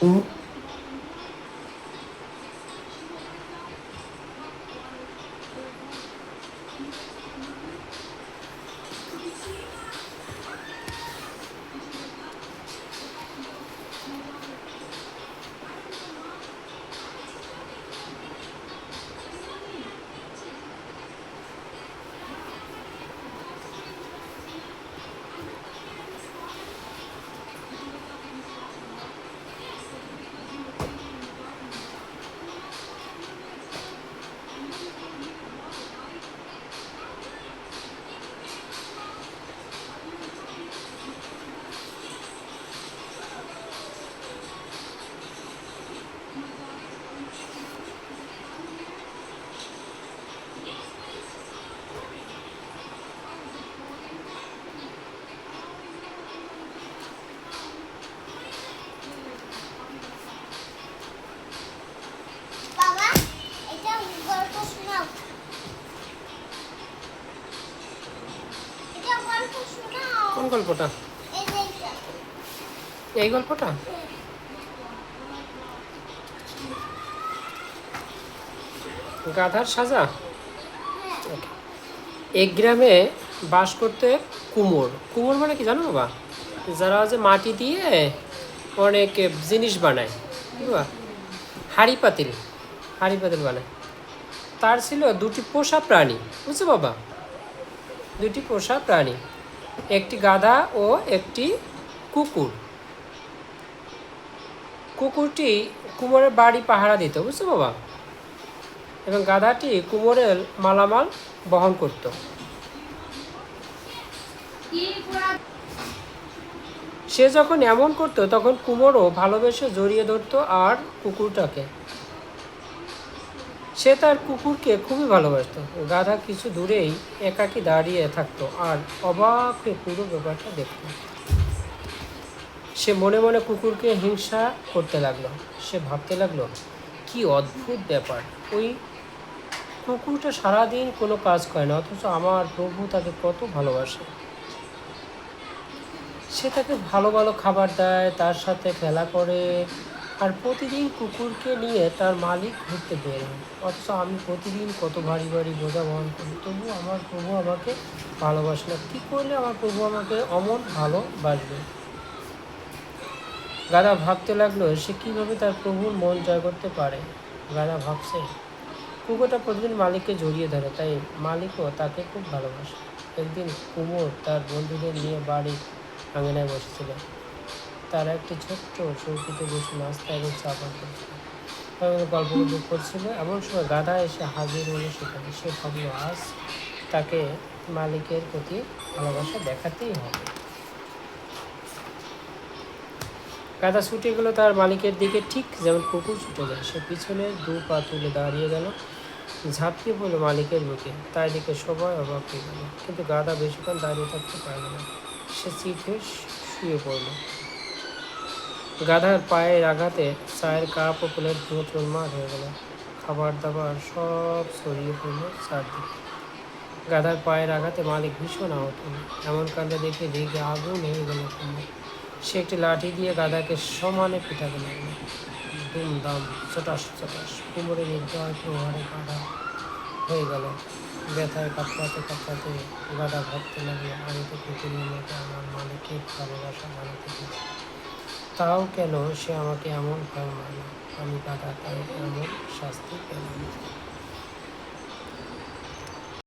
কোন গল্পটা? এই গল্পটা? গাধার সাজা। এক গ্রামে বাস করতে কুমোর। কুমোর মানে কি জানো বাবা? যারা যে মাটি দিয়ে অনেক জিনিস বানায়, বাবা হাঁড়ি পাতিল বানায়। তার ছিল দুটি পোষা প্রাণী, বুঝছো বাবা? দুটি পোষা প্রাণী, একটি গাধা ও একটি কুকুর। কুকুরটি কুমোরের বাড়ি পাহারা দিত, বুঝছো বাবা? এবং গাধাটি কুমোরের মালামাল বহন করত। সে যখন এমন করতো তখন কুমোরও ভালোবেসে জড়িয়ে ধরতো আর কুকুরটাকে। সে তার কুকুরকে খুবই ভালোবাসত। গাধা কিছু দূরেই একাকী দাঁড়িয়ে থাকতো আর অবাক হয়ে পুরো ব্যাপারটা দেখত। সে মনে মনে কুকুরকে হিংসা করতে লাগলো। সে ভাবতে লাগলো, কি অদ্ভুত ব্যাপার, ওই কুকুরটা সারাদিন কোনো কাজ করে না, অথচ আমার প্রভু তাকে কত ভালোবাসে। সে তাকে ভালো ভালো খাবার দেয়, তার সাথে খেলা করে, আর প্রতিদিন কুকুরকে নিয়ে তার মালিক ঘুরতে বের হয়। অথচ আমি প্রতিদিন কত ভারী ভারী বোঝা বহন করি, তবু আমার প্রভু আমাকে ভালোবাসে না। কী করলে আমার প্রভু আমাকে অমন ভালোবাসবে? গাধা ভাবতে লাগলো সে কীভাবে তার প্রভুর মন জয় করতে পারে। গাধা ভাবছে, কুকুরটা প্রতিদিন মালিককে জড়িয়ে ধরে, তাই মালিকও তাকে খুব ভালোবাসে। একদিন কুমোর তার বন্ধুদের নিয়ে বাড়ির আঙিনায় বসেছিল। তারা একটি ছোট্ট চৌকিতে বসে নাস্তা এবং চা পান করছিল, গল্প করছিল। এমন সময় গাধা এসে হাজির হলো সেখানে। সে ভাবল আজ তাকে মালিকের প্রতি ভালোবাসা দেখাতেই হবে। গাধা ছুটে গেল তার মালিকের দিকে, ঠিক যেমন কুকুর ছুটে যায়। সে পিছনে দু পা তুলে দাঁড়িয়ে গেল, ঝাঁপিয়ে পড়লো মালিকের বুকে। তাই দেখে সবাই অবাক হয়ে গেল, কিন্তু গাধা বেশিক্ষণ দাঁড়িয়ে থাকতে পারল না। সে চিত হয়ে শুয়ে পড়ল। গাধার পায়ের আঘাতে চায়ের কাপ ও প্লেট ভেঙে চুরমার হয়ে গেল। খাবার দাবার সব ছড়িয়ে পড়ল চারদিকে। গাধার পায়ের আঘাতে মালিক ভীষণ আহত হল। এমন কাণ্ডে দেখে রেগে আগুন হয়ে গেল কুমোর। সে একটি লাঠি দিয়ে গাধাকে সমানে পিটাতে লাগল। দুমদাম, চটাস চটাস। কুমোরের নির্দয় প্রহারে গাধা হয়ে গেল। ব্যথায় কাতরাতে কাতরাতে গাধা ভাবতে লাগলো, আমি তো কুকুরের মতো আমার মালিককে ভালোবাসা জানাতে দিয়েছি, তাও কেন সে আমাকে এমন ভয় মারল? আমি গাধা, তাই এমন শাস্তি পেলাম।